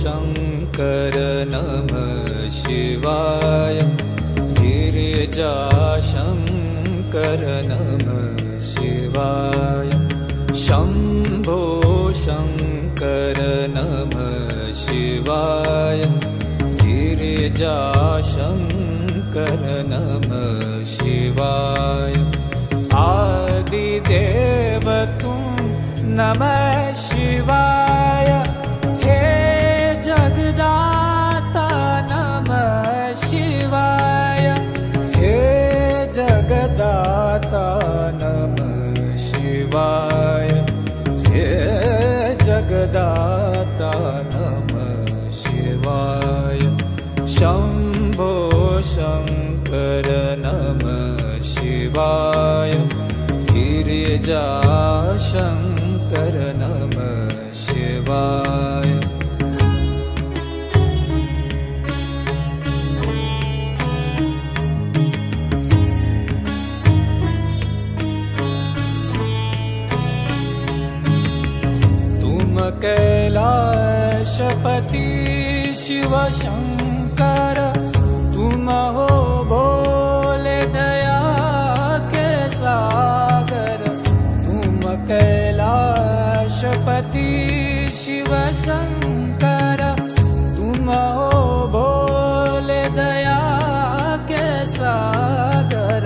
शंकर नमः शिवाय गिरिजाशंकर नमः शिवाय शंभो शंकर नमः शिवाय गिरिजाशंकर नमः शिवाय आदिदेव तुम नमः शिवाय हे जगदाता नमः शिवाय हे जगदाता नमः शिवाय हे जगदाता नमः शिवाय शंभो शंकर नमः शिवाय गिरिजाशंकर नमः शिवाय तुम कैलाशपति शिव शंकर तुम हो भोले दया के सागर तुम कैलाशपति शिव शंकर तुम हो भोले दया के सागर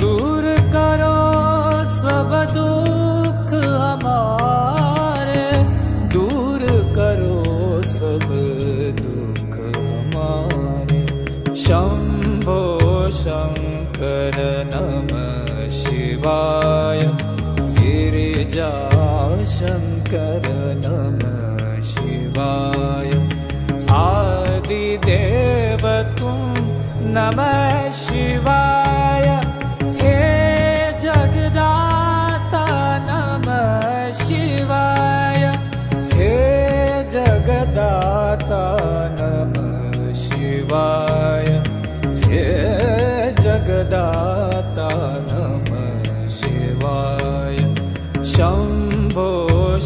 दूर करो सब दुख हमारे दूर करो सब दुख हमारे शंभो शंकर नमः शिवाय गिरिजाशंकर नमः शिवाय आदिदेव तुम नमः शिवाय हे जगदाता नमः शिवाय हे जगदाता नमः शिवाय हे जगदाता नमः शिवाय शंभो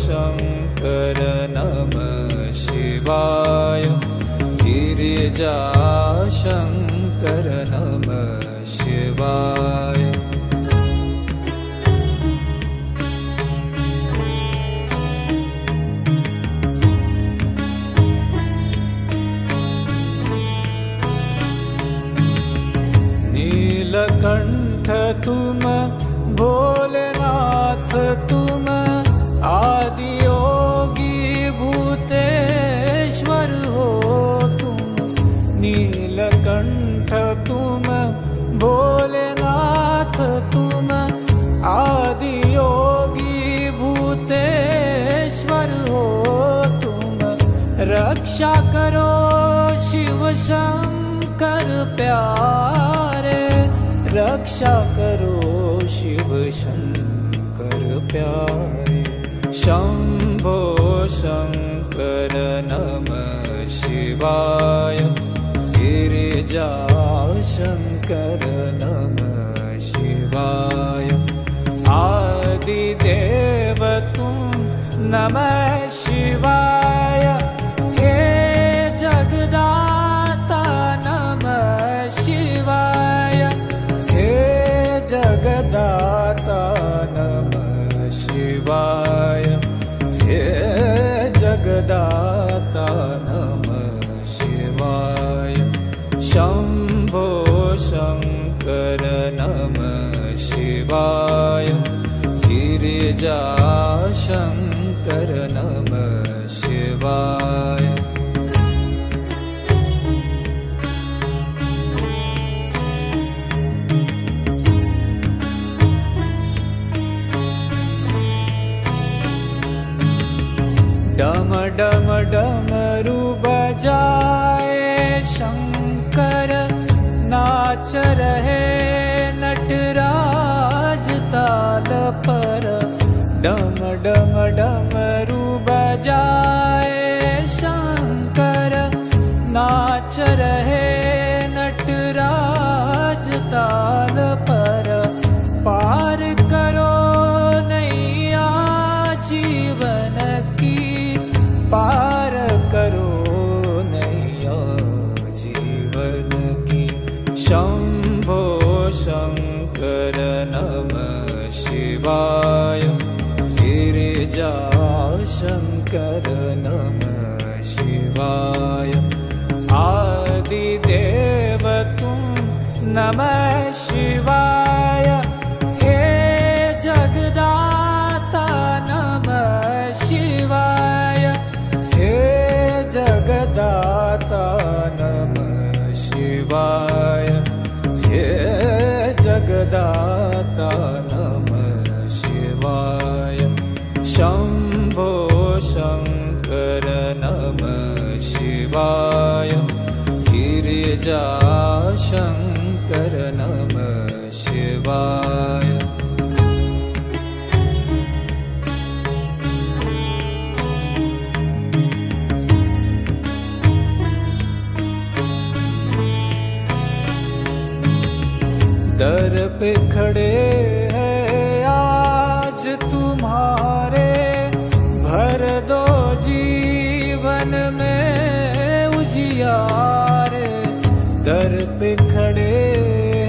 शंकर नमः शिवाय गिरिजाशंकर नमः शिवाय नीलकंठ तुम भोलेनाथ तुम आदियोगी भूतेश्वर हो तुम नीलकंठ तुम भोलेनाथ तुम आदियोगी भूतेश्वर हो तुम रक्षा करो शिव शंकर प्यारे रक्षा करो शिव शंकर प्यारे शंभो शंकर नमः शिवाय गिरिजाशंकर नमः शिवाय आदिदेव तुम नमः शिवाय हे जगदाता नमः शिवाय हे जगदाता नमः शिवाय हे जगदाता नमः शिवाय शंभो शंकर नमः शिवाय गिरिजाशंकर नमः शिवाय डम डम डमरू बजाए शंकर नाच रहे नटराज ताल पर डम डम डमरू बजाए शंकर नाच रहे नटराज ताल पर पार करो नैया जीवन की पार करो शङ्कर नमः शिवाय गिरिजाशङ्कर नमः शिवाय आदिदेव तुम नमः शिवाय हे जगदाता नमः शिवाय हे जगदाता नमः शिवाय हे जगदाता नमः शिवाय शम्भो शङ्कर नमः शिवाय गिरिजाशङ्कर नमः शिवाय दर पे खड़े हैं आज तुम्हारे भर दो जीवन में उजियारे दर पे खड़े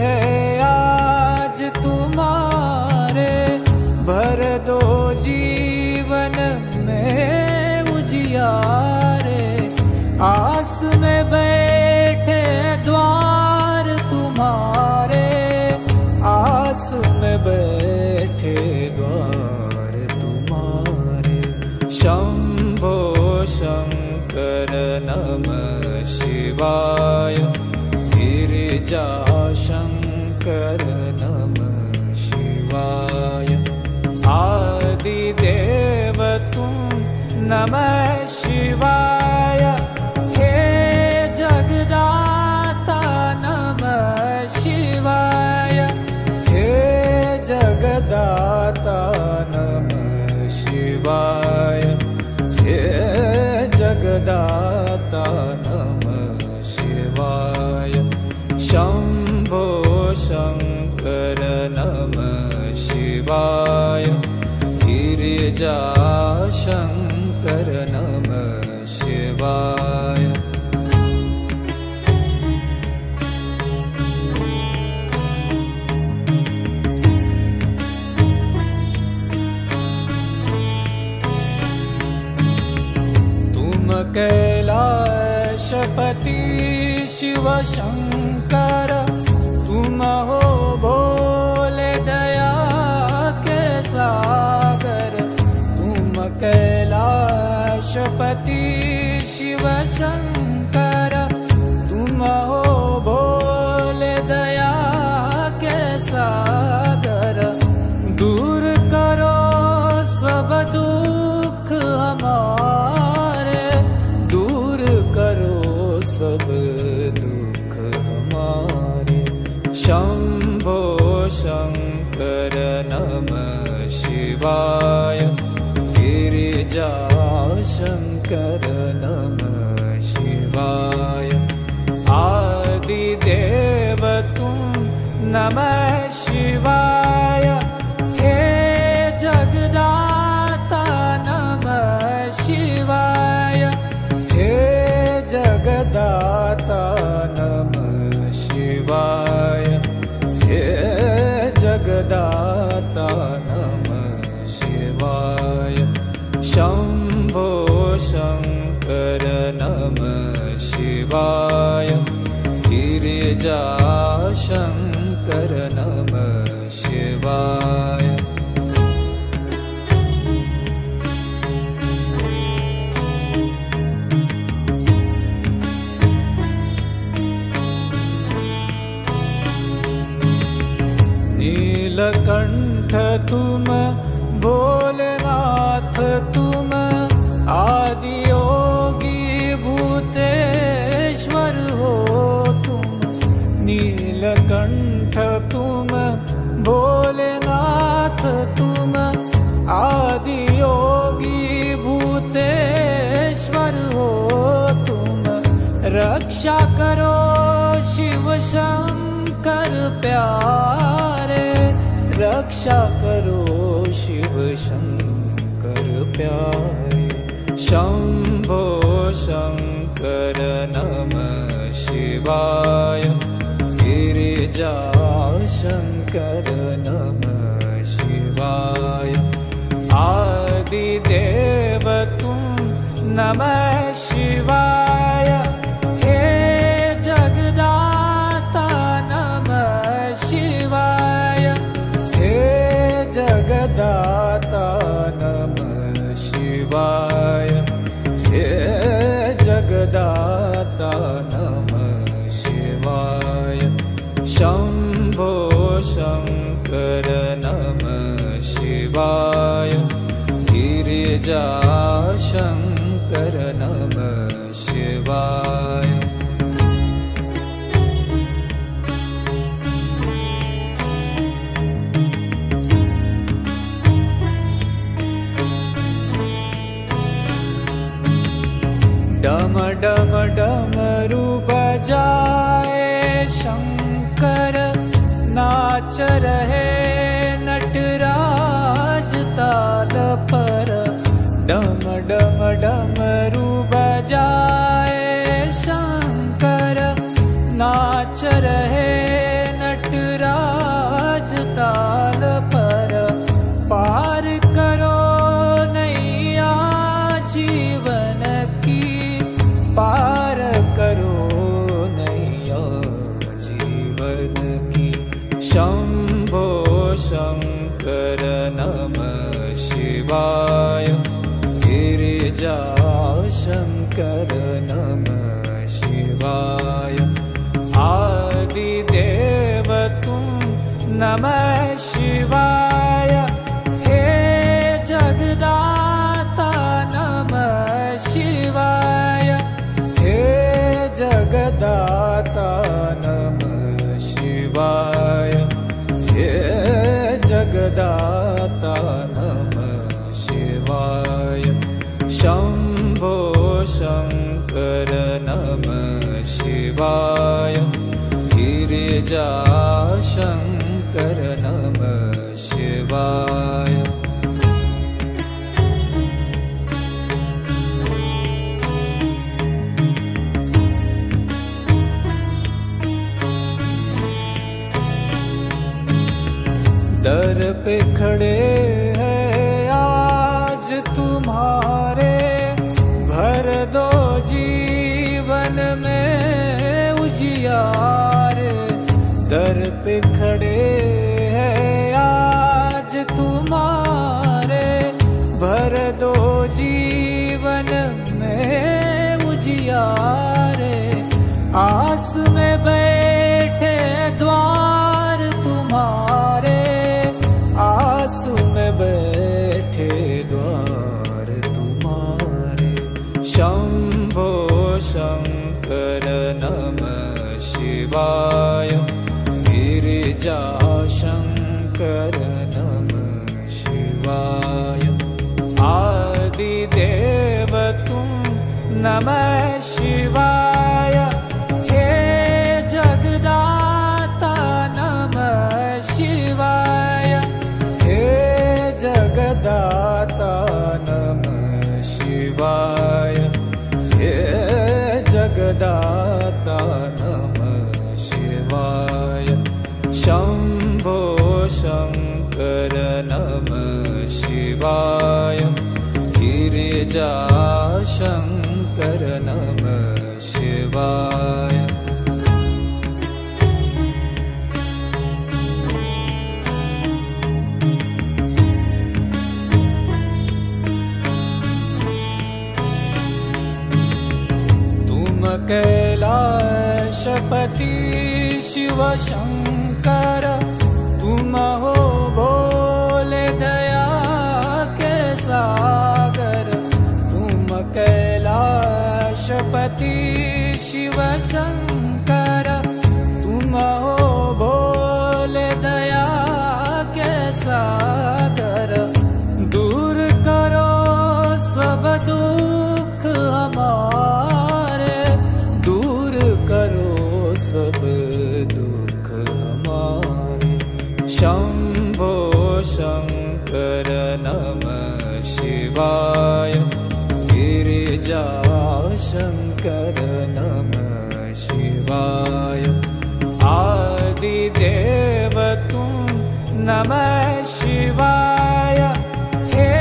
हैं आज तुम्हारे भर दो जीवन में उजियारे आस में बैठे द्वार तुम्हारे आस में बैठे द्वार तुम्हारे शंभो शंकर नमः शिवाय गिरिजाशंकर नमः शिवाय आदिदेव तुम नमः शिवाय हे जगदाता नमः शिवाय जगदाता नमः शिवाय हे जगदाता नमः शिवाय शंभो शंकर नमः शिवाय गिरिजाशंकर नमः शिवाय कैलाशपति शिव शंकर तुम हो भोले दया के सागर तुम कैलाशपति शिव शंकर तुम हो भोले दया के सागर दूर करो सब दुख हमारे सब दुख हमारे शंभो शंकर नमः शिवाय गिरिजाशंकर नमः शिवाय आदिदेव तुम नमः शिवाय हे जगदाता नमः शिवाय हे जगदाता नमः शिवाय हे जगदाता नमः शिवाय शंभो शंकर नमः शिवाय गिरिजाशंकर नमः शिवाय नीलकंठ तुम भोलेनाथ तुम आदि योगी भूतेश्वर हो तुम नीलकंठ तुम भोलेनाथ तुम आदि योगी भूतेश्वर हो तुम रक्षा करो शिव शंकर प्यारे रक्षा करो शिव शंकर प्यारे शंभो शंकर नमः शिवाय गिरिजाशंकर शङ्कर नमः शिवाय। आदिदेव तुम नमः शिवाय। हे जगदाता नमः शिवाय। हे जगदाता नमः शिवाय। हे जगदाता नमः शिवाय। शम्भो शङ्कर नमः शिवाय। गिरिजा शङ्कर नमः शिवाय। डम डम डमरू बजाए शंकर, नाच रहे नटराज ताल पर। डम डम डमरू बजाए शंकर, नाच रहे नटराज ताल पर। पार करो नैया जीवन की, पार करो नैया जीवन की। शंभो शंकर नमः शिवाय। गिरिजा शंकर नमः शिवाय। आदिदेव तुम नमः शिवाय। हे जगदाता नमः शिवाय। हे जगदाता नमः शिवाय। हे जगदाता नमः शिवाय। शंभो शंकर नमः शिवाय। गिरिजा शंकर नमः शिवाय। दर पे खड़े हैं आज तुम्हारे, भर दो जीवन में उजियार। दर पे खड़े हैं आज तुम्हारे, भर दो जीवन में उजियार। आस में बैठे द्वार तुम्हारे, आस में बैठे द्वार तुम्हारे। शंभो शंकर नमः शिवाय। गिरिजा शंकर नमः शिवाय। आदिदेव तुम नमः शिवाय। हे जगदाता नमः शिवाय। हे जगदाता नमः शिवाय। हे जगदाता नमः शिवाय। शंभो शंकर नमः शिवाय। गिरिजा शंकर नमः शिवाय। कैलाशपति शिव शंकर, तुम हो भोले दया के सागर। तुम कैलाशपति शिव शंकर, तुम हो भोले दया के सागर। दूर करो सब दुख हमारे, दूर करो सब दुख हमारे। शंभो शंकर नमः शिवाय। गिरिजा शंकर नमः शिवाय। आदिदेव तुम नमः शिवाय। हे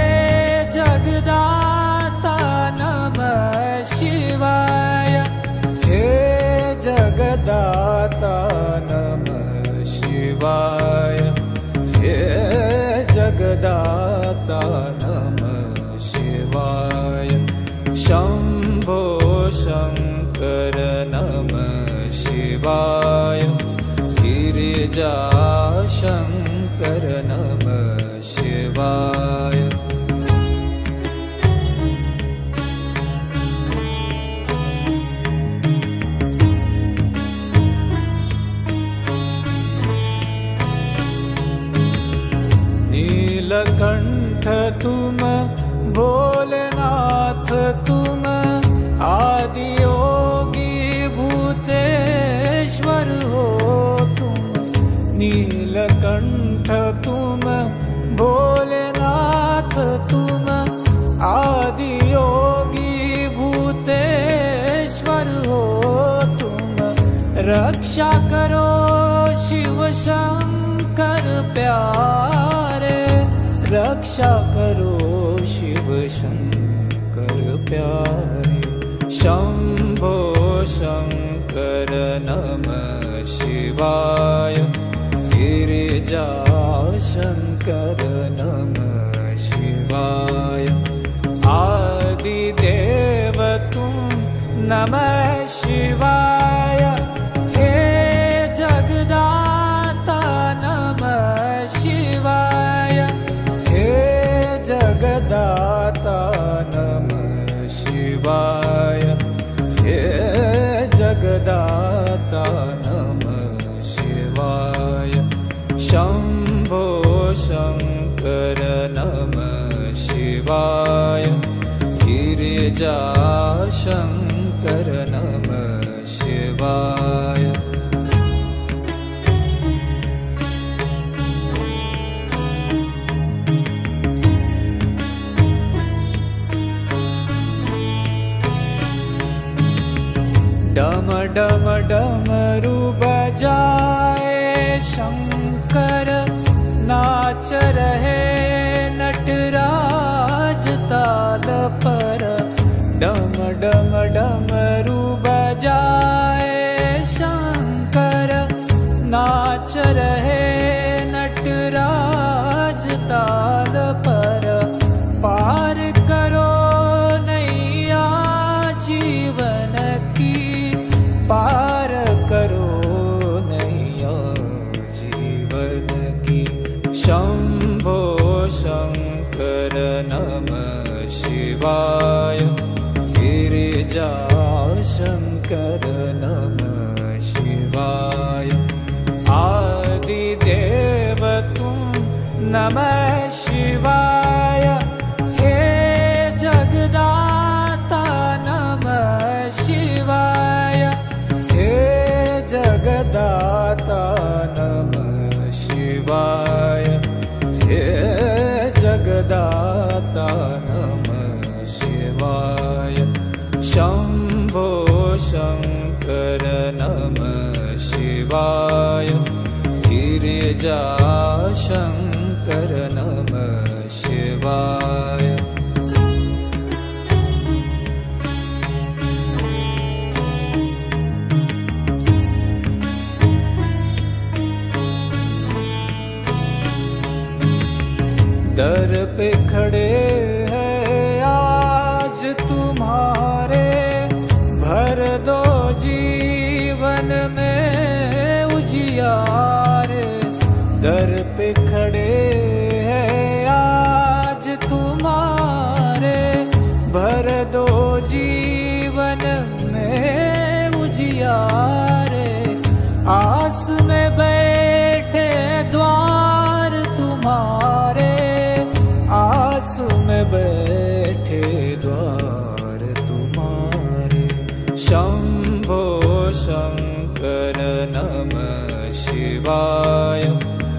जगदाता नमः शिवाय। हे जगदाता नमः शिवाय। हे जगदाता नमः शिवाय। शंभो शंकर नमः शिवाय। गिरिजा शंकर नमः शिवाय। नीलकंठ तुम भोलेनाथ तुम आदि योगी भूतेश्वर हो तुम। नीलकंठ तुम भोलेनाथ तुम आदि योगी भूतेश्वर हो तुम। रक्षा करो शिव शंकर प्यारे। रक्षा करो शिव शंकर प्यारे। शंभो शंकर नमः शिवाय। गिरिजा शंकर नमः शिवाय। आदिदेव तुम नमः शिवाय। हे जगदाता नमः शिवाय। हे जगदाता नमः शिवाय। हे जगदाता नमः शिवाय। शंभो शंकर नमः शिवाय। गिरिजा शंकर नमः शिवाय। डम डम डमरू बजाए शंकर। नाच रहे नटराज ताल पर। डम डम डमरू बजाए शंकर। नाच रहे नटराज ताल पर। पार करो नैया जीवन की। पार करो नैया जीवन की। शंभो शंकर नमः शिवाय। गिरिजा शंकर नमः शिवाय। आदिदेव तुम नमः शिवाय। हे जगदाता नमः शिवाय। हे जगदाता नमः शिवाय। हे जगदाता नमः शिवाय। शंभो शंकर नमः शिवाय। गिरिजा शंकर नमः शिवाय। दर पे खड़े हैं आज तुम्हारे। भर दो जीवन में उजियारे। दर पे खड़े हैं आज तुम्हारे। भर दो जीवन में उजियारे। आस में बैठे द्वार तुम्हारे। आस में बैठे द्वार तुम्हारे। शंभो शंकर नमः शिवाय।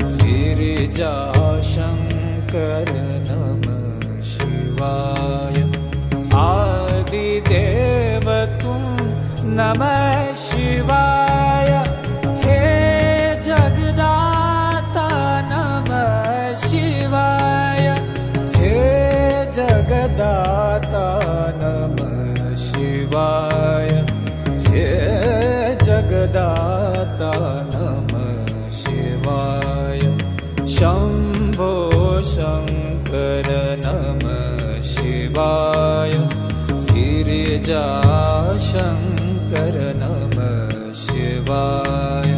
गिरिजा शंकर नमः शिवाय। आदिदेव तुम नमः शिवाय। हे जगदाता नमः शम्भो शङ्कर नमः शिवाय गिरिजाशङ्कर नमः शिवाय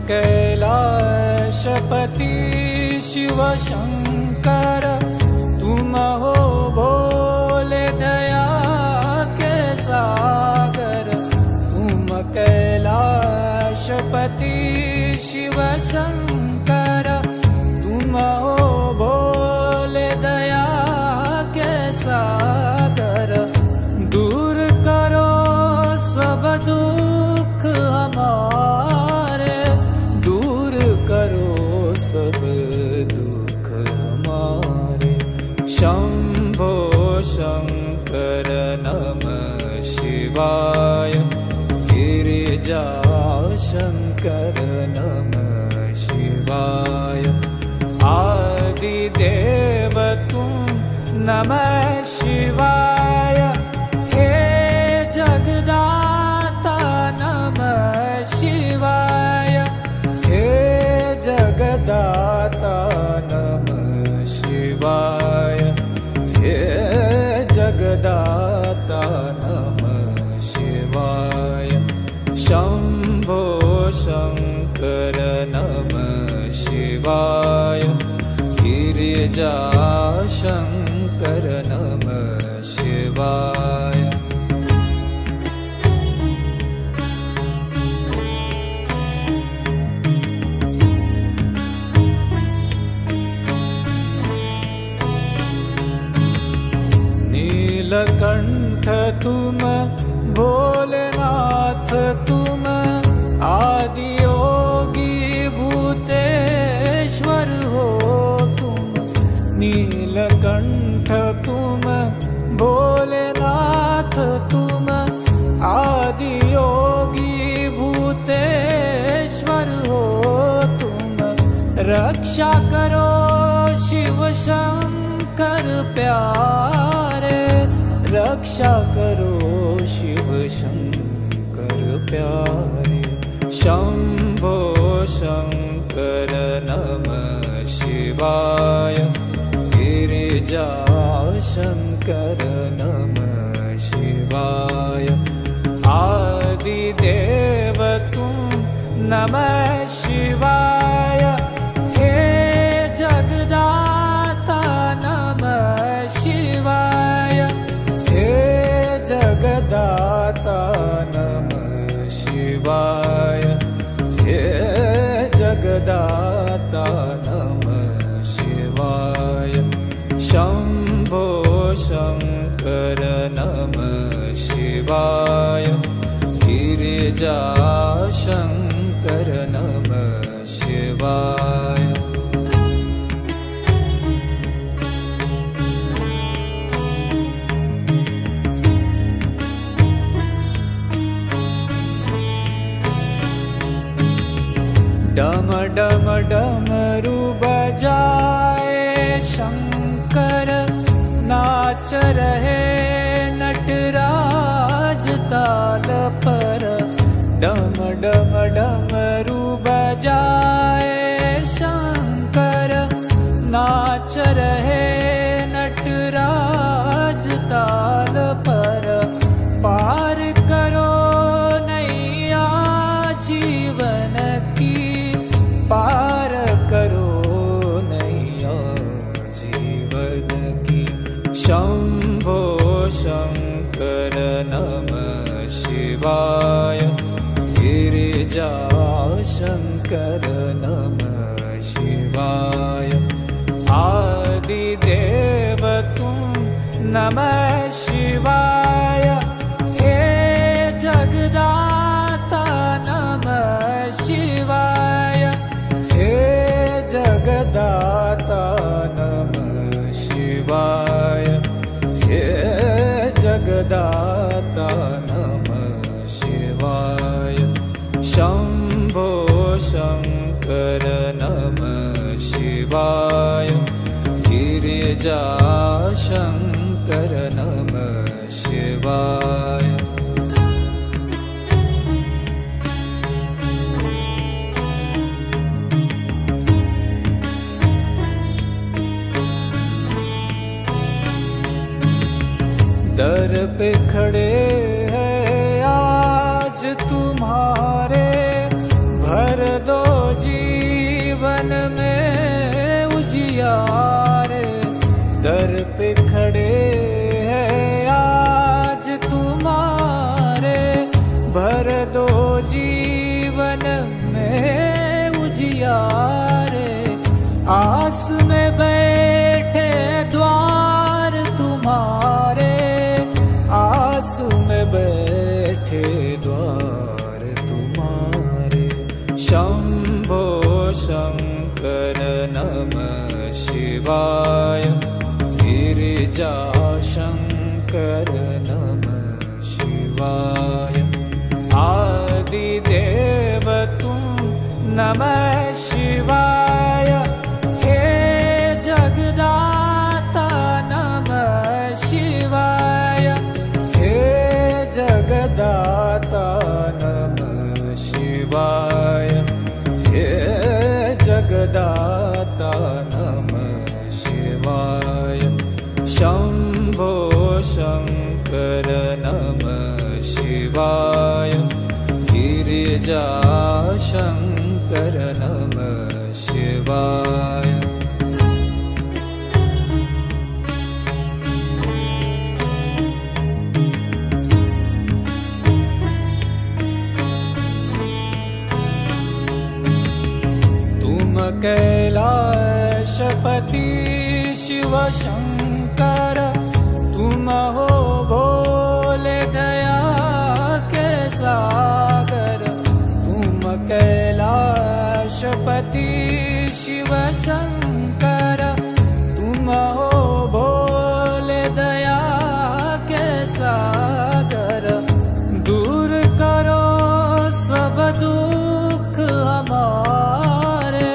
कैलाशपति शिव शंकर तुम हो भोले दया के सागर। तुम कैलाशपति शिव शंकर तुम हो भोले दया के सागर। दूर करो सब दुख हमारे, करो सब दुख हमारे। शंभो शंकर नमः शिवाय गिरिजाशंकर नमः शिवाय। आदिदेव तुम नमः शिवाय, हे जगदाता नमः शिवाय, हे जगदाता नमः शिवाय, हे जगदाता नमः शिवाय। शंभो शंकर नमः शिवाय गिरिजाशंकर नमः शिवाय। नीलकंठ तुम भोलेनाथ तुम आदि योगी भूतेश्वर हो तुम। नीलकंठ तुम भोलेनाथ तुम आदि योगी भूतेश्वर हो तुम। रक्षा करो शिव शंकर प्यारे, रक्षा करो शिव शंकर प्यारे। शंभो शंकर नमः शिवाय गिरिजाशंकर नमः शिवाय। आदिदेव तुम नमः शिवाय, हे जगदाता नमः शिवाय, हे जगदाता नमः शिवाय, हे जगदाता नमः शिवाय। शंभो शंकर नमः शिवाय गिरिजाशंकर नमः शिवाय। डम डम डमरू बजाए शंकर, नाच रहे नटराज ताल पर। डम डम डमरू बजाए शंकर, नाच रहे नटराज ताल पर। पार करो नैया जीवन की, पार करो नैया जीवन की। शंभो शंकर नमः शिवाय गिरिजाशंकर नमः शिवाय। आदिदेव तुम नमः शिवाय, हे जगदाता नमः शिवाय, हे जगदाता नमः शिवाय, हे जगदाता नमः शिवाय। शंभो शंकर नमः शिवाय गिरि गिरिजाशङ्कर नमः शिवाय। दर पे खड़े हैं आज तुम्हारे, भर दो जीवन में उजियारे। दर पे खड़े हैं आज तुम्हारे, भर दो जीवन में उजियारे। आस में बैठे द्वार तुम्हारे, आस में बैठे द्वार तुम्हारे। शंभो शंकर नमः शिवाय, गिरिजा शंकर नमः शिवाय। आदिदेव तुम नमः शिवाय, हे जगदाता नमः शिवाय। जगदाता नमः शिवाय, हे जगदाता नमः शिवाय। शंभो शंकर नमः शिवाय, गिरिजा शंकर नमः शिवाय। कैलाशपति शिव शंकर, तुम हो भोले दया के सागर। तुम कैलाशपति शिव शंकर, तुम हो भोले दया के सागर। दूर करो सब दुख हमारे,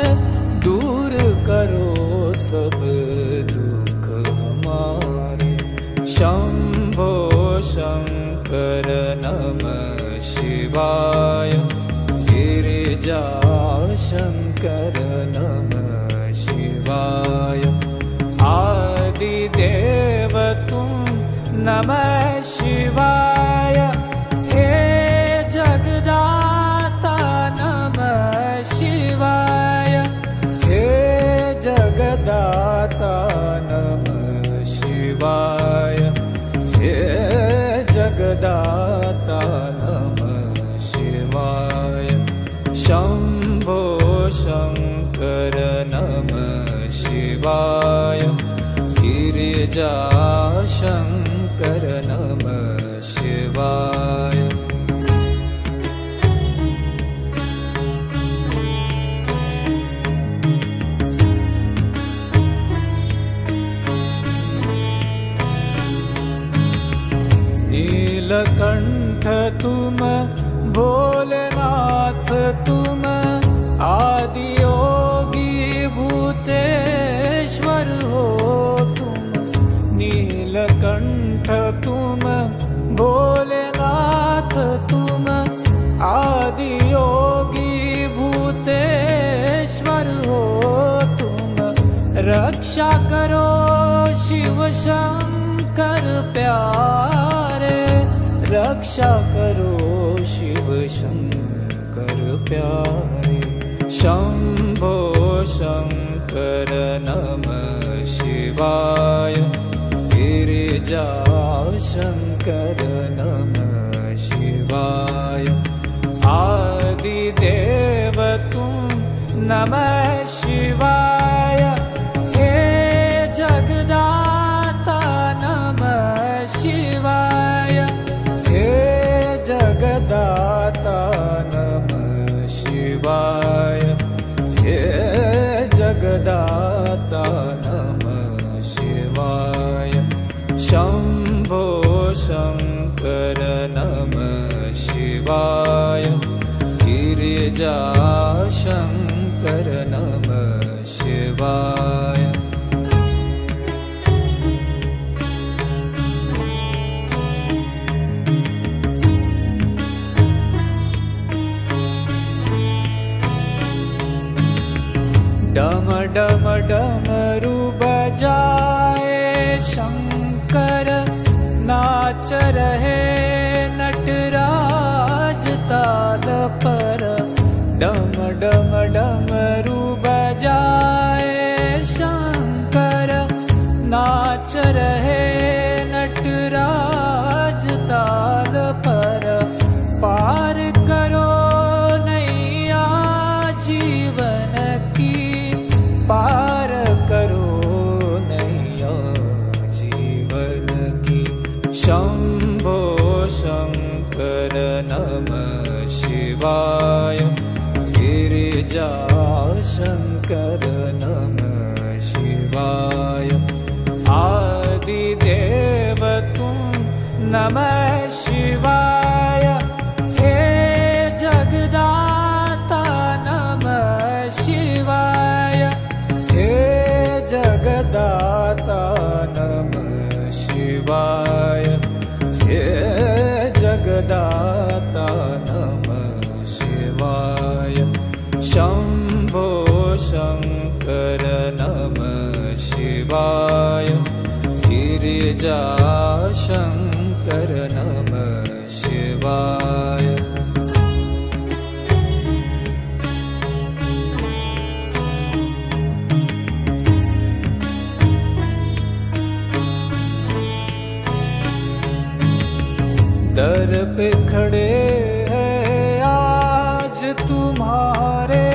दूर करो सब दुख हमारे। शंभो शंकर नमः शिवाय, गिरिजा शंकर नमः शिवाय। आदिदेव तुम नमः शिवाय, हे जगदाता नमः शिवाय। हे जगदाता नमः शिवाय, हे जगदाता नमः शिवाय। शंभो शंकर नमः शिवाय, गिरिजा शंकर नमः शिवाय। नीलकंठ तुम भोलेनाथ, तुम आदि योगी भूतेश्वर हो तुम। नीलकंठ तुम भोलेनाथ, तुम आदि योगी भूतेश्वर हो तुम। रक्षा करो शिव शंकर प्यारे, रक्षा करो शिव शंकर प्यारे। शंभो शंकर नमः शिवाय, गिरिजा शंकर नमः शिवाय। आदिदेव तुम नमः शिवाय, हे जगदाता नमः शिवाय। हे जगदाता नमः शिवाय, हे जगदाता नमः शिवाय। शंभो शंकर नमः शिवाय, गिरिजा शंकर नमः शिवाय। नाच रहे नटराज ताल पर, पार करो नैया जीवन की, पार करो नैया जीवन की। शंभो शंकर नमः शिवाय, गिरिजा शंकर नमः शिवाय। आदिदेव तुम नमः शिवाय, हे जगदाता नमः शिवाय, हे जगदाता नमः शिवाय, हे जगदाता नमः शिवाय। शंभो शंकर नमः शिवाय, गिरिजा शंकर नमः शिवाय। दर पे खड़े हैं आज तुम्हारे,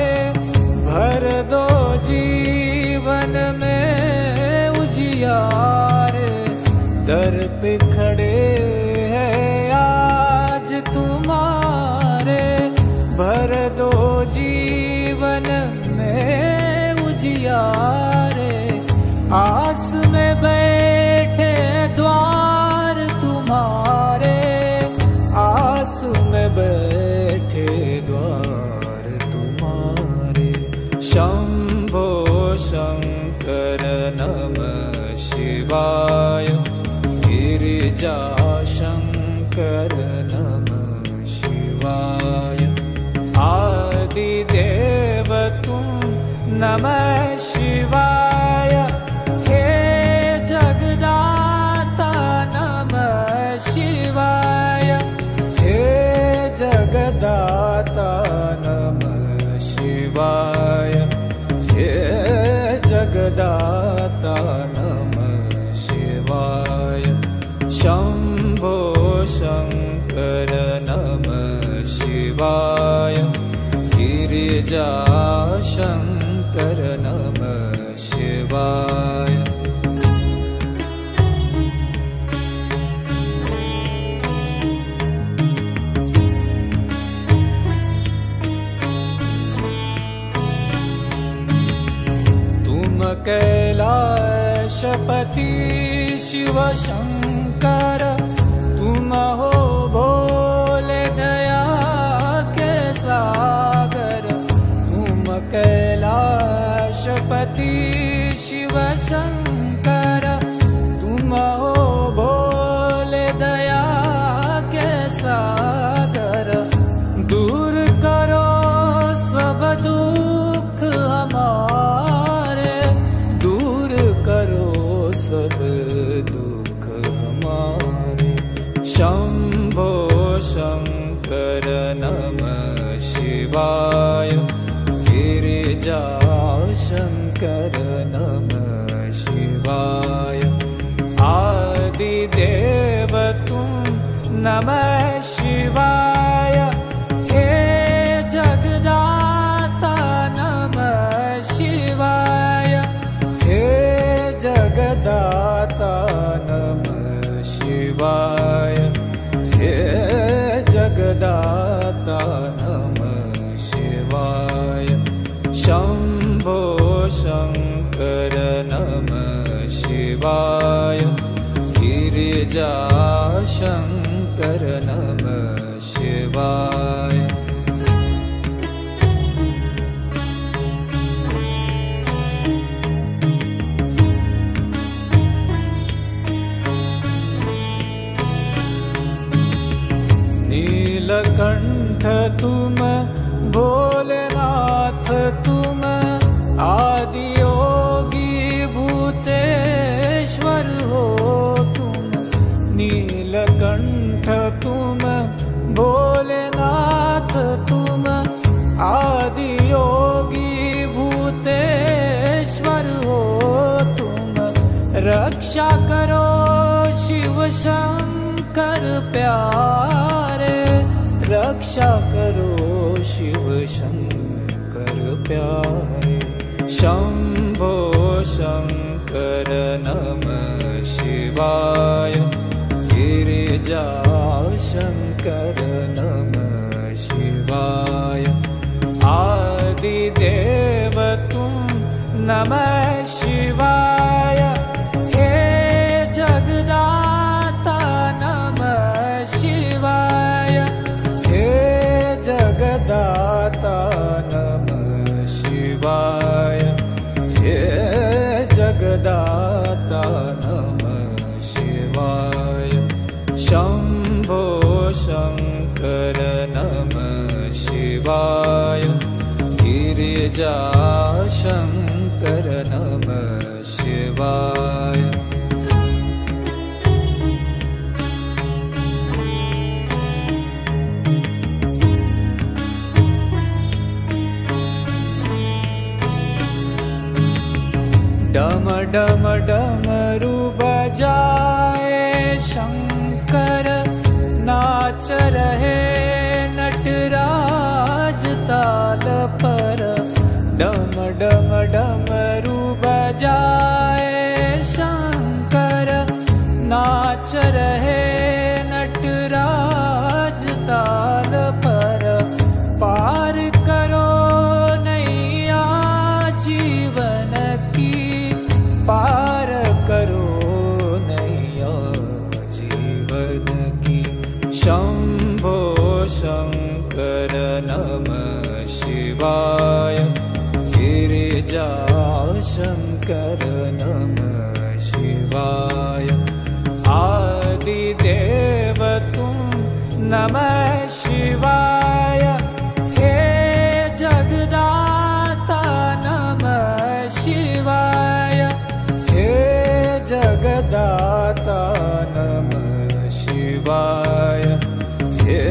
भर दो जीवन में उजियारे। दर पे खड़े हैं आज तुम्हारे, भर दो जीवन में उजियारे। आस में बैठे द्वार तुम्हारे, आस में बैठे द्वार तुम्हारे। शंभो शंकर नमः शिवाय, गिरिजा शंकर नमः शिवाय। आदिदेव तुम नमः शिवाय, हे जगदाता नमः शिवाय, हे जगदाता नमः शिवाय, हे जगदाता नमः शिवाय। शंभो शंकर नमः शिवाय, गिरिजा शंकर नमः शिवाय। कैलाशपति शिव शंकर, तुम हो भोले दया के सागर। तुम कैलाशपति शिव शंकर, तुम हो भोले दया के सागर। दूर करो सब दुख हमारे, करो सब दुख हमारे। शंभो शंकर नमः शिवाय, गिरिजा शंकर नमः शिवाय। आदिदेव तुम नमः शिवाय, हे जगदाता नमः शिवाय, हे जगदाता नमः शिवाय, हे जगदाता नमः शिवाय। शंभो शंकर नमः शिवाय, गिरिजा शंकर नमः शिवाय। नीलकंठ तुम भोलेनाथ, तुम आदि योगी भूतेश्वर हो। तुम नीलकंठ तुम भोलेनाथ, तुम आदि योगी भूतेश्वर हो। तुम रक्षा करो शिव शंकर प्यारे, रक्षा करो शिव शंकर प्यारे। शंभो शंकर नमः शिवाय, गिरिजा शंकर नमः शिवाय। आदिदेव तुम नमः शिवाय, हे जगदाता नमः शिवाय, हे जगदाता नमः शिवाय, हे जगदाता नमः शिवाय। शंभो शंकर नमः शिवाय, गिरिजा शंकर नमः शिवाय। डम डम डमरू बजाए शंकर, नाच रहे नटराज ताल पर। डम डम डमरू बजाए शंकर, नाच रहे नटराज ताल पर। पार करो नैया जीवन की, पार करो नैया जीवन की। शंभो शंकर नमः शिवाय, गिरिजा शंकर नमः शिवाय। आदिदेव तुम नमः शिवाय, हे जगदाता नमः शिवाय, हे जगदाता नमः शिवाय, हे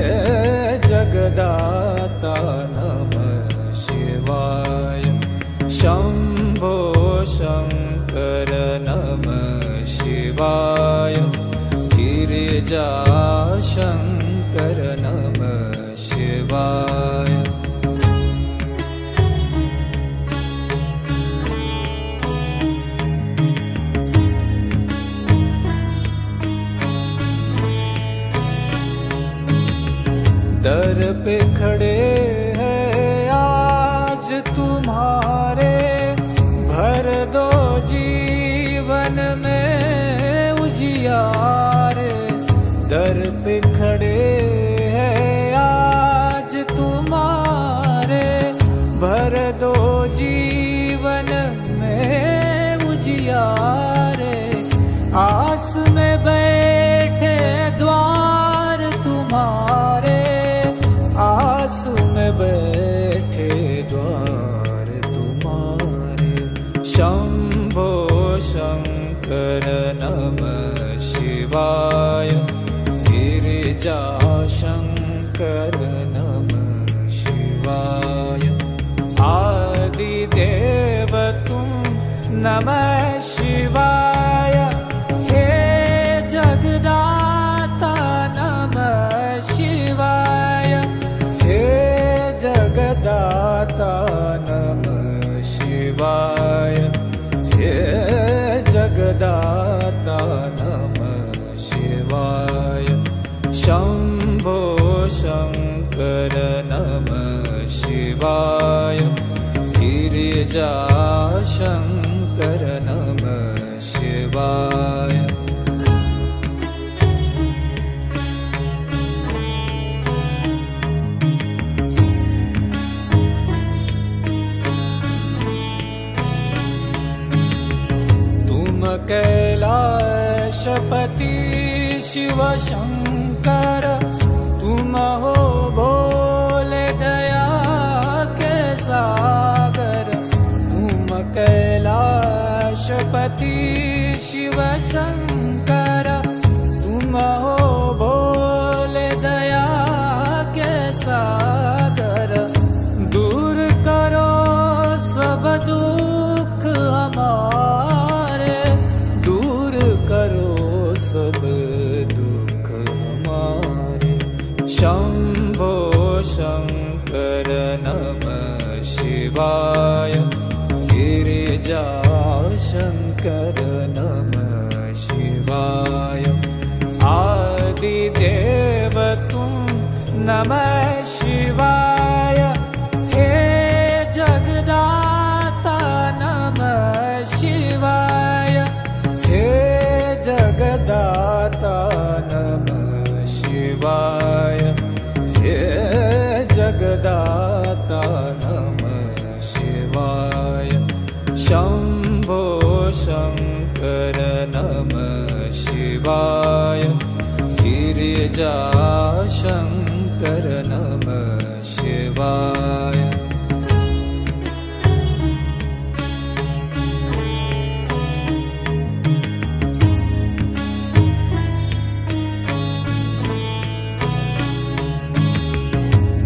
जगदाता नमः शिवाय। शंभो शंकर नमः शिवाय, गिरिजा शंकर नमः शिवाय। दर पे खड़े हैं आज तुम्हारे, भर दो जीवन में उजियारे। दर पे खड़े हैं आज तुम्हारे, भर दो जीवन में उजियारे। आस में बैठे द्वार तुम्हारे, आस में बैठे द्वार तुम्हारे। शंभो शंकर नमः शिवाय, गिरिजा शंकर नमः शिवाय। आदिदेव तुम नमः शिवाय, हे जगदाता नमः शिवाय, हे जगदाता नमः शिवाय, हे जगदाता नमः शिवाय। शंभो शंकर नमः शिवाय, गिरिजा शंकर नमः शिवाय। कैलाशपति शिव शंकर, तुम हो भोले दया के सागर। तुम कैलाशपति शिव शंकर, तुम हो भोले दया के सागर। दूर करो सब दुख हमारे, दूर कर नमः शिवाय। हे जगदाता नमः शिवाय। हे जगदाता नमः शिवाय। हे जगदाता नमः शिवाय। शंभो शंकर नमः शिवाय। गिरिजा शंकर नमः शिवाय।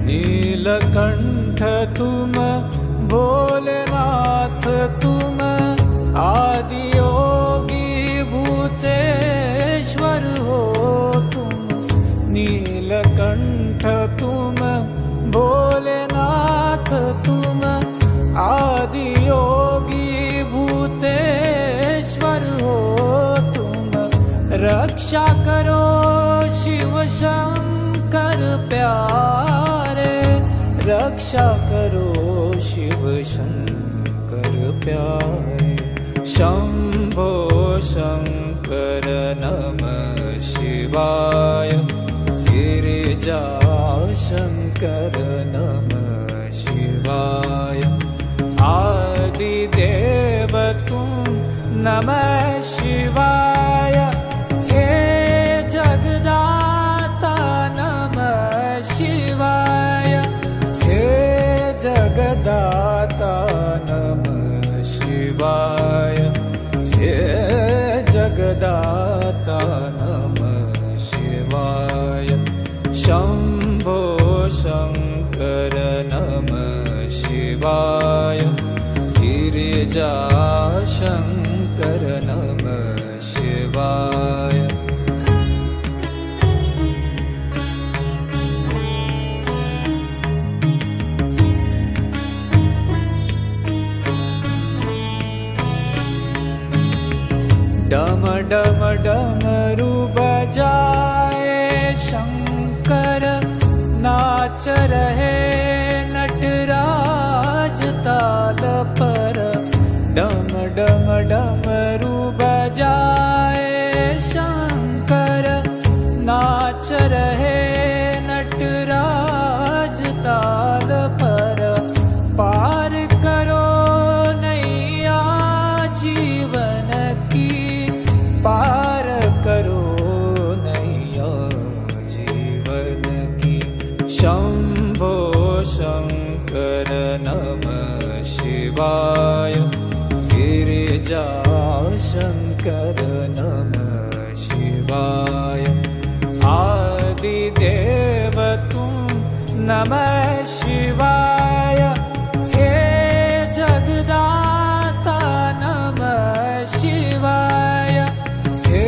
नीलकंठ तुम भोलेनाथ तुम आदि योगी भूतेश्वर हो तुम। नीलकंठ तुम भोलेनाथ तुम आदि योगी भूतेश्वर हो तुम। रक्षा करो शिव शंकर प्यारे। रक्षा करो शिव शंकर प्यारे। शंभो शंकर नमः शिवाय। गिरिजा शंकर नमः शिवाय। आदिदेव तुम नमः शिवाय। हे जगदाता नमः शिवाय। हे जगदाता नमः शिवाय। हे जगदाता नमः शिवाय। शंभो शंकर नमः शिवाय। गिरिजा शंकर नमः शिवाय। डम डम डमरू बजाए शंकर। नाच रहे नटराज ताल पर। डम डम डमरू बजाए शंकर। नाच रहे नटराज ताल पर। पार करो नैया जीवन की। पार करो नैया जीवन की। शंभो शंकर नमः शिवाय। गिरिजा शंकर नमः शिवाय। आदिदेव तुम नमः शिवाय। हे जगदाता नमः शिवाय। हे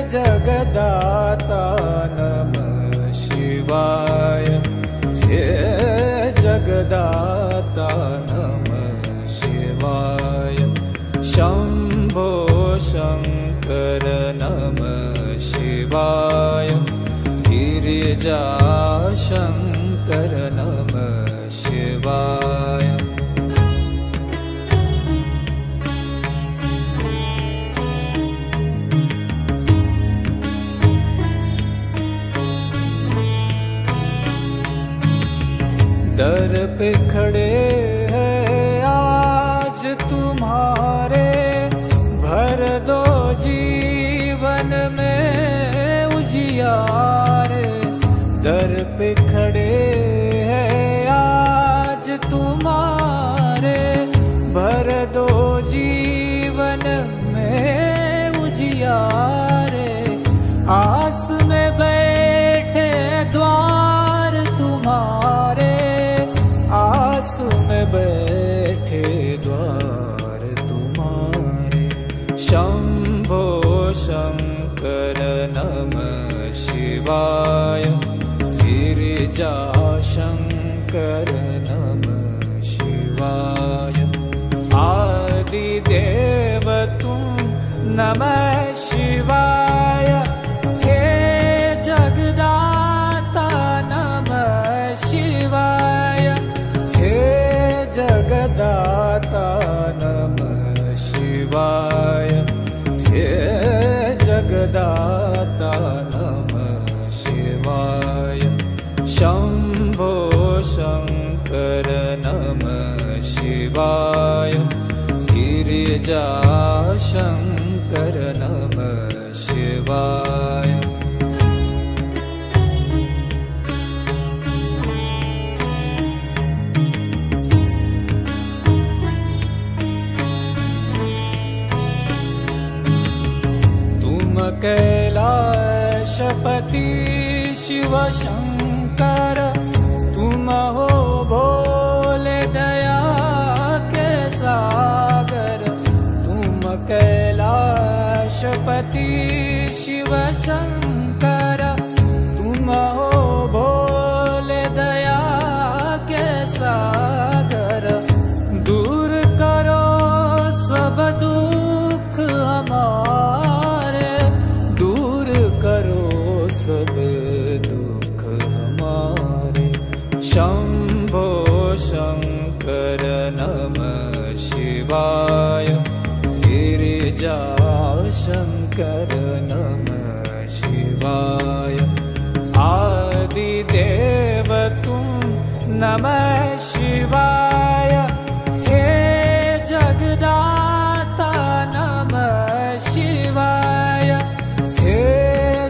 जगदाता नमः शिवाय। हे जगदाता नमः शिवाय। शंभो शंकर नमः शिवाय। गिरिजा शंकर नमः शिवाय। दर पे खड़े हैं आज तुम्हारे। भर दो जीवन में उजियारे। दर पे खड़े हैं आज तुम्हारे। भर दो जीवन में उजियारे। आस में बैठे द्वार तुम्हारे। आस में बैठे द्वार तुम्हारे। शंभो शंकर नमः शिवाय। गिरिजा शंकर नमः शिवाय। आदिदेव तुम नमः शिवाय। हे जगदाता नमः गिरिजाशङ्कर नमः शिवाय। तुम कैलाशपति शिव शंकर, तुम हो भोले दया के सागर। तुम कैलाशपति शिव शंकर, तुम हो भोले दया के सागर। दूर करो सब दुख हमारे, दूर करो सब दुख हमारे। शंभो शंकर नमः शिवाय, गिरिजाशंकर नमः शिवाय। आदिदेव तुम नमः शिवाय, हे जगदाता नमः शिवाय, हे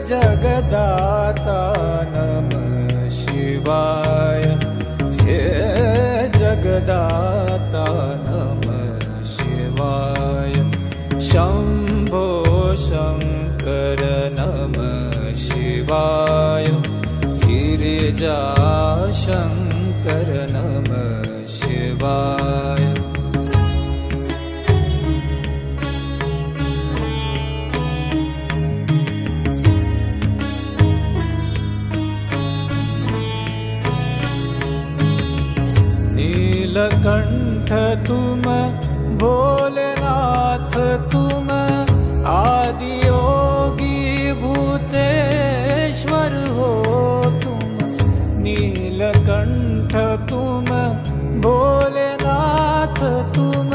जगदाता नमः शिवाय, हे जगदाता नमः शिवाय। शंभो शंकर नमः शिवाय, गिरिजाशंकर नमः शिवाय। नीलकंठ तुम भोलेनाथ, तुम आदि योगी भूतेश्वर हो तुम। नीलकंठ तुम भोलेनाथ, तुम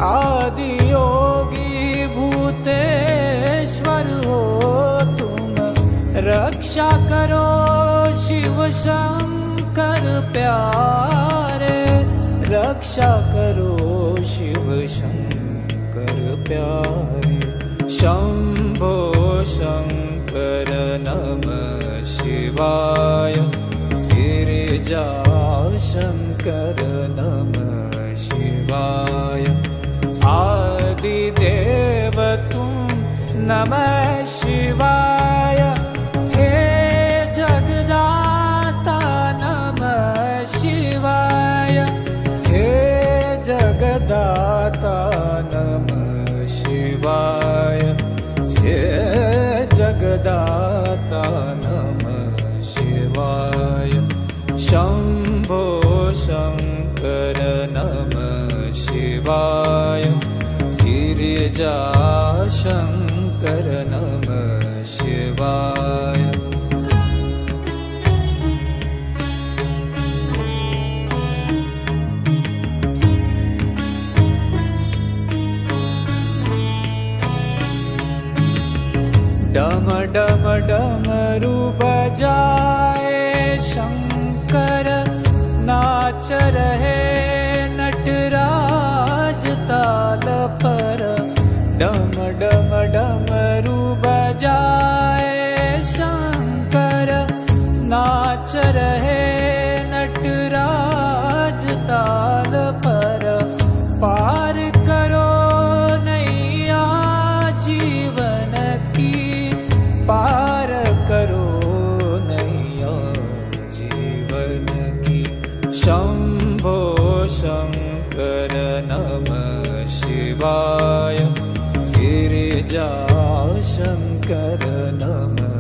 आदि योगी भूतेश्वर हो तुम। रक्षा करो शिव शंकर प्यारे, रक्षा करो शिव शंकर प्यारे। शंभो शंकर नमः शिवाय, गिरिजाशंकर नमः शिवाय। आदिदेव तुम नमः शिवाय, हे जगदाता नमः शिवाय, हे जगदाता नमः शिवाय, हे जगदाता नमः शिवाय। शंभो शंकर नमः शिवाय, गिरिजाशंकर नमः शिवाय। डम डम डमरू बजाए शंकर, नाच रहे नटराज ताल पर। डम डम डमरू बजाए शंकर, नाच रहे नटराज ताल पर। पार करो नैया जीवन की, पार करो नैया जीवन की। शंभो शंकर नमः शिवाय, गिरिजाशंकर नमः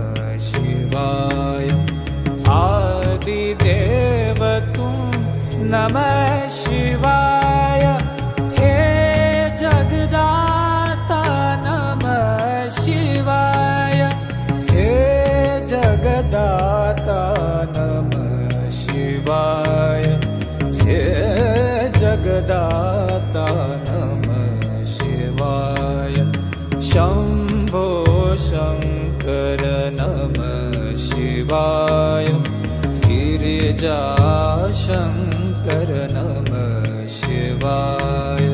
शिवाय। आदिदेव तुम नमः शिवाय, हे जगदाता नमः शिवाय, हे जगदाता नमः शिवाय, हे जगदाता नमः शिवाय। शंभो शंकर नमः शिवाय, गिरिजाशंकर नमः शिवाय।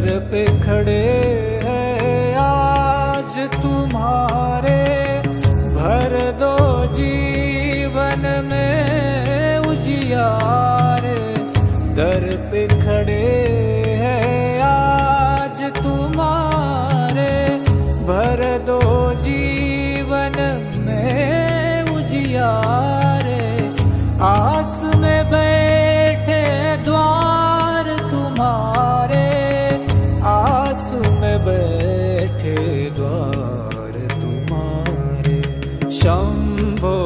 दर पे खड़े हैं आज तुम्हारे, भर दो जीवन में उजियारे। दर पे खड़े हैं आज तुम्हारे, भर दो जीवन में उजियारे। आस में बैठे द्वार तुम्हारे, आस में बैठे द्वार तुम्हारे। शंभो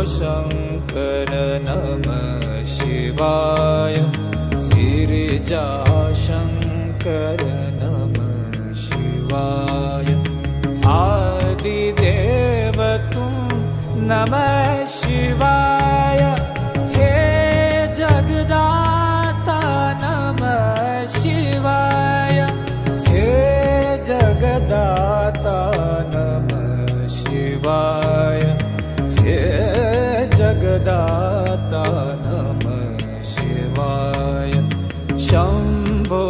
शंकर नमः शिवाय, गिरिजा शंकर नमः शिवाय। आदिदेव तुम नमः शिवाय, हे जगदाता नमः शिवाय, हे जगदाता नमः शिवाय, हे जगदाता नमः शिवाय। शंभो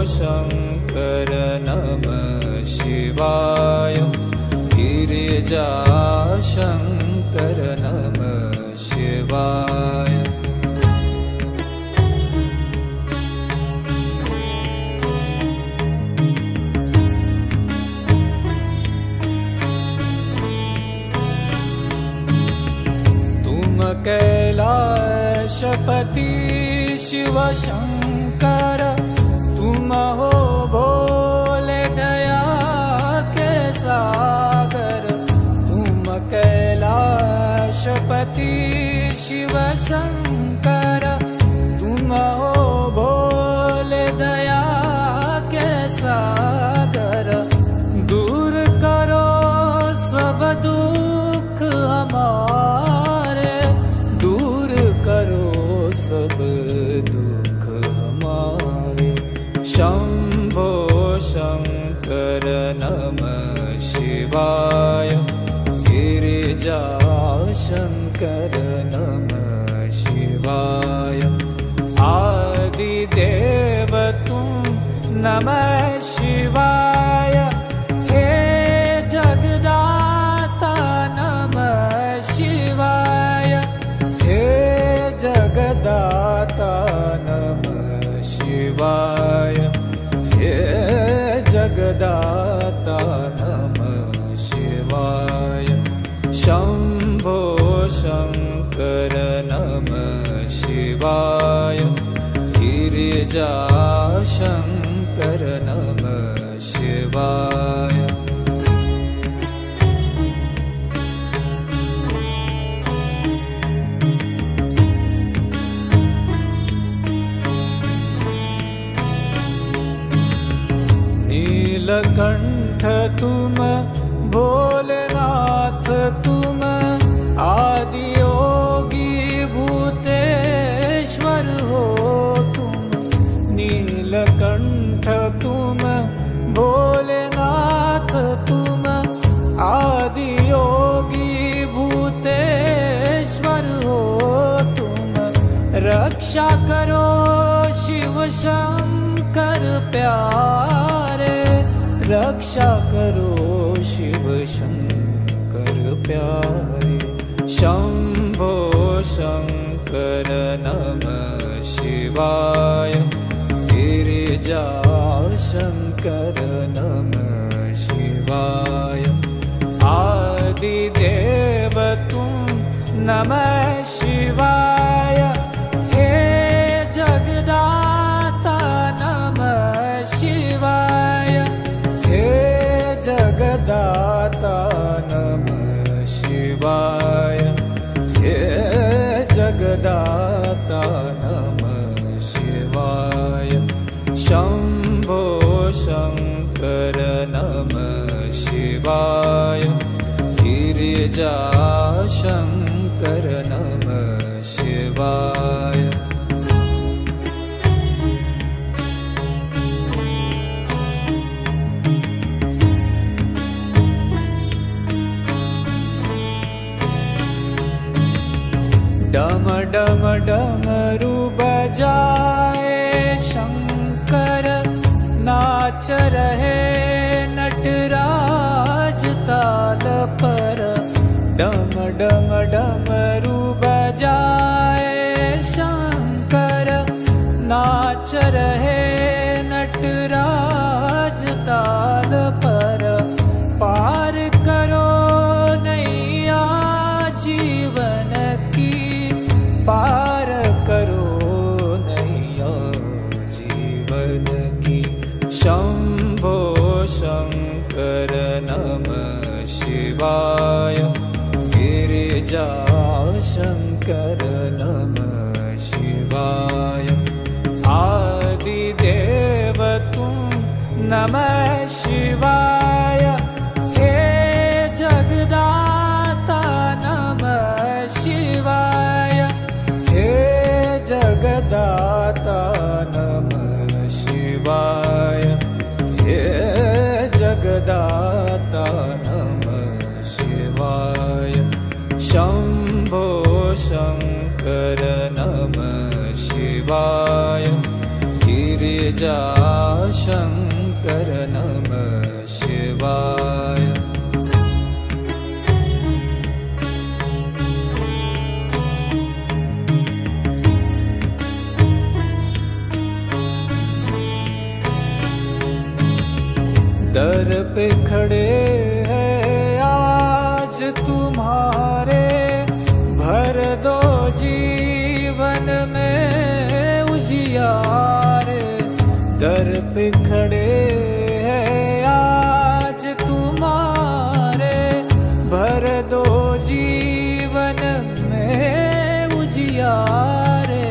शंकर नमः शिवाय, गिरिजा शंकर नमः शिवाय। तुम कैलाशपति शिव शंकर, तुम हो भोले दया के सागर। तुम कैलाशपति शिव शंकर, तुम हो भोले दया के सागर। दूर करो सब दुख हमारे, दूर करो सब दुख हमारे। शंभो शंकर नमः शिवाय, गिरिजा शंकर नमः शिवाय। आदिदेव तुम नमः शिवाय, हे जगदाता नमः शिवाय, हे जगदाता नमः शिवाय, हे जगदाता नमः शिवाय। शंभो शंकर नमः शिवाय, गिरिजा शंकर नमः शिवाय। नीलकंठ तुम भोलेनाथ, तुम आदि योगी भूतेश्वर हो तुम। नीलकंठ तुम भोलेनाथ, तुम आदि योगी भूतेश्वर हो तुम। रक्षा करो शिव शंकर प्यारे, रक्षा करो शिव शंकर प्यारे। शंभो शंकर नमः शिवाय, गिरिजा शंकर नमः शिवाय। आदिदेव तुम नमः शिवाय, हे जगदाता नमः शिवाय, हे जगदाता नमः शिवाय, हे जगदाता नमः शिवाय। शंभो शंकर नमः शिवाय, गिरिजा शंकर नमः शिवाय। डम डम डमरू बजाए शंकर, नाच नाच रहे नटराज ताल पर, डम डम डमरू बजाए शंकर। नाच रहे नटराज ताल पर, पार करो नैया जीवन की, पार करो नैया जीवन की। शंभो शंकर नमः शिवाय, गिरिजा शंकर नमः शिवाय। आदिदेव तुम नमः शिवाय, हे जगदाता नमः शिवाय, हे जगदाता नमः शिवाय, हे जगदाता नमः शिवाय। शंभो शंकर नमः शिवाय, गिरिजा शंकर नमः शिवाय। दर पे खड़े हैं आज तुम्हारे, भर दो जीवन में उजियारे। दर पे खड़े हैं आज तुम्हारे, भर दो जीवन में उजियारे।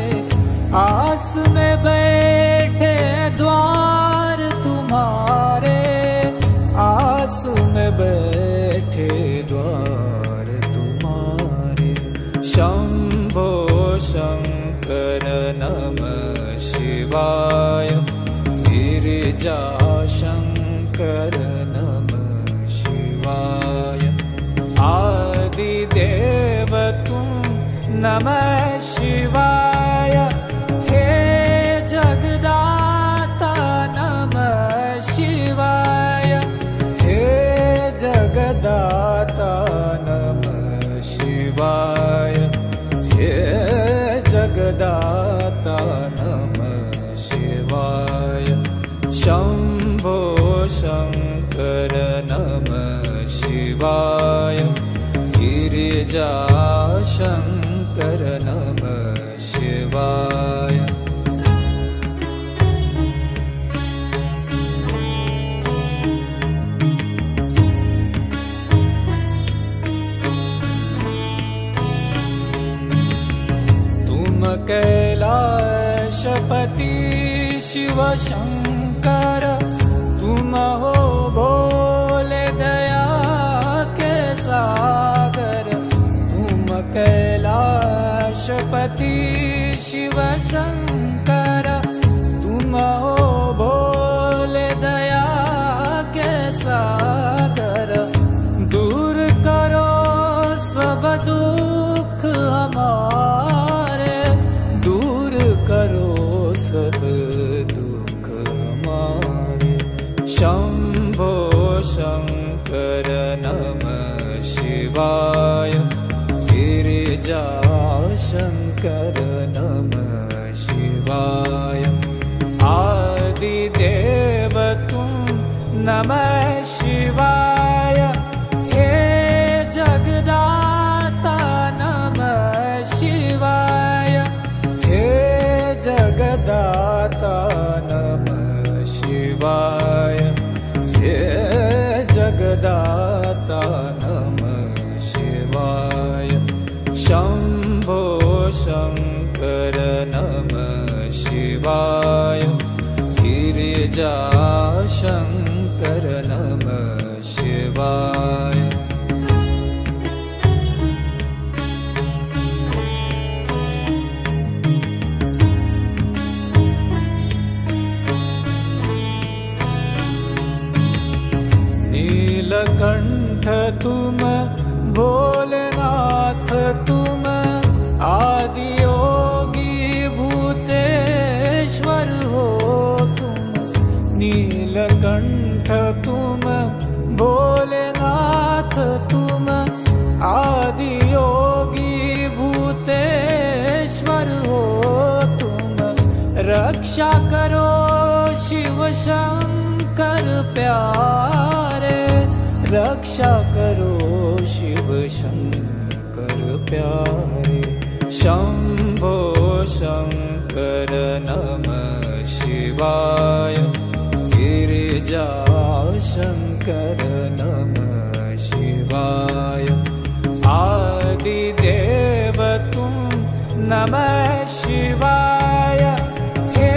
आस में बैठे द्वार तुम्हारे, आस में बैठे द्वार तुम्हारे। शंभो शंकर नमः शिवाय, गिरिजा शंकर नमः शिवाय। आदिदेव तुम नमः शिवाय, हे जगदाता नमः शिवाय, हे जगदाता नमः शिवाय, हे जगदाता नमः शिवाय। शंभो शंकर नमः शिवाय, गिरिजा शंकर नमः शिवाय। कैलाशपति शिव शंकर, तुम हो भोले दया के सागर। तुम कैलाशपति शिव शंकर, तुम हो भोले दया के सागर। दूर करो सब दुख हमारे, दूर करो सब दुख हमारे। शंभो शंकर नमः शिवाय, गिरिजा शंकर नमः शिवाय। आदिदेव तुम नमः शिवाय, हे जगदाता नमः शिवाय, हे जगदाता नमः शिवाय, हे जगदाता नमः शिवाय। शंभो शंकर नमः शिवाय, गिरिजा शंकर नमः शिवाय। नीलकंठ तुम भोलेनाथ तुम, आदि योगी भूतेश्वर हो तुम। नीलकंठ रक्षा करो शिव शंकर प्यारे, रक्षा करो शिव शंकर प्यारे। शंभो शंकर नमः शिवाय, गिरिजा शंकर नमः शिवाय। आदिदेव तुम नमः शिवाय, हे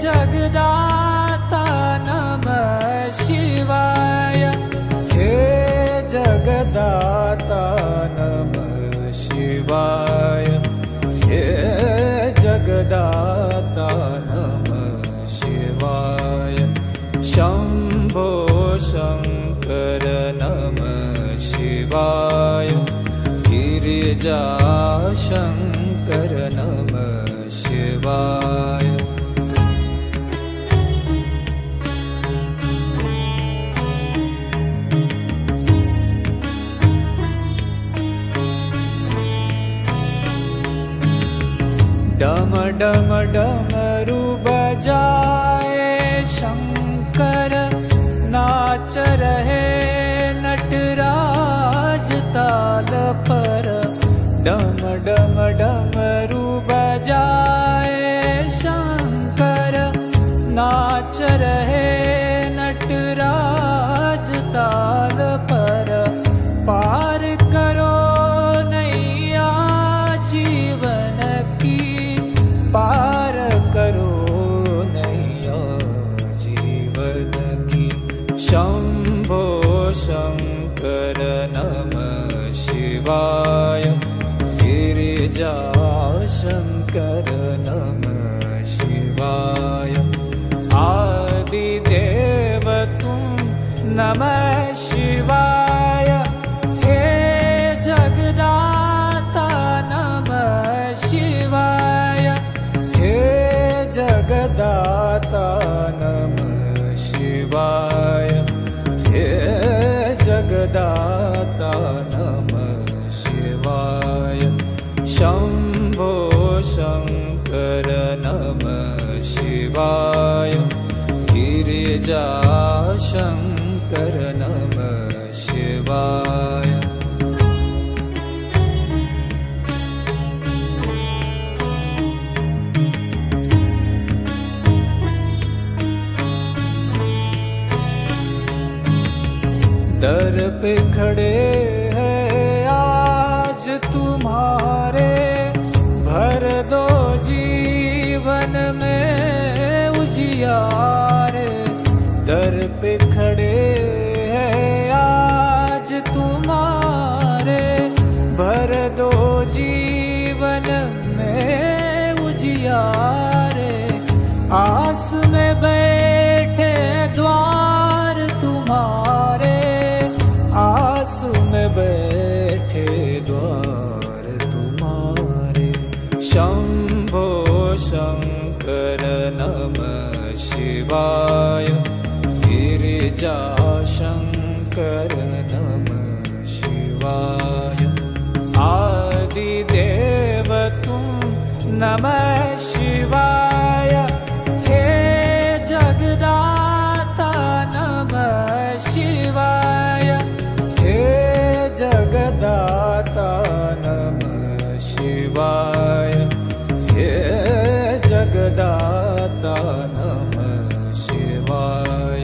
जगदाता नमः शिवाय, हे जगदाता नमः शिवाय, हे जगदाता नमः शिवाय। शंभो शंकर नमः शिवाय, गिरिजा शंकर नमः शिवाय। डम डम डमरू बजाए शंकर, नाच रहे नटराज ताल पर। डम डम डमरू बजाए शंकर, नाच रहे नटराज ताल पर। पार करो नैया जीवन की, पार करो नैया जीवन की। शंभो शंकर नमः शिवाय, गिरिजा शंकर नमः शिवाय। आदिदेव तुम नमः शिवाय, हे जगदाता नमः शिवाय, हे जगदाता नमः शिवाय, हे जगदाता नमः शिवाय। शंभो शंकर नमः शिवाय, गिरिजा शंकर नमः शिवाय। दर पे खड़े हैं आज तुम्हारे, भर दो जीवन में उजियारे। दर पे खड़े हैं आज तुम्हारे, भर दो जीवन में उजियारे। आस में बैठे द्वार तुम्हारे, आस में बैठे द्वार तुम्हारे। शंभो शंकर नमः शिवाय, गिरिजा शंकर नमः शिवाय। आदिदेव तुम नमः शिवाय, हे जगदाता नमः शिवाय, हे जगदाता नमः शिवाय, हे जगदाता नमः शिवाय।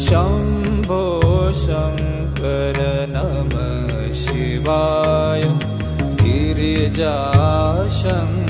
शंभो शंकर नमः शिवाय, गिरिजा शंकर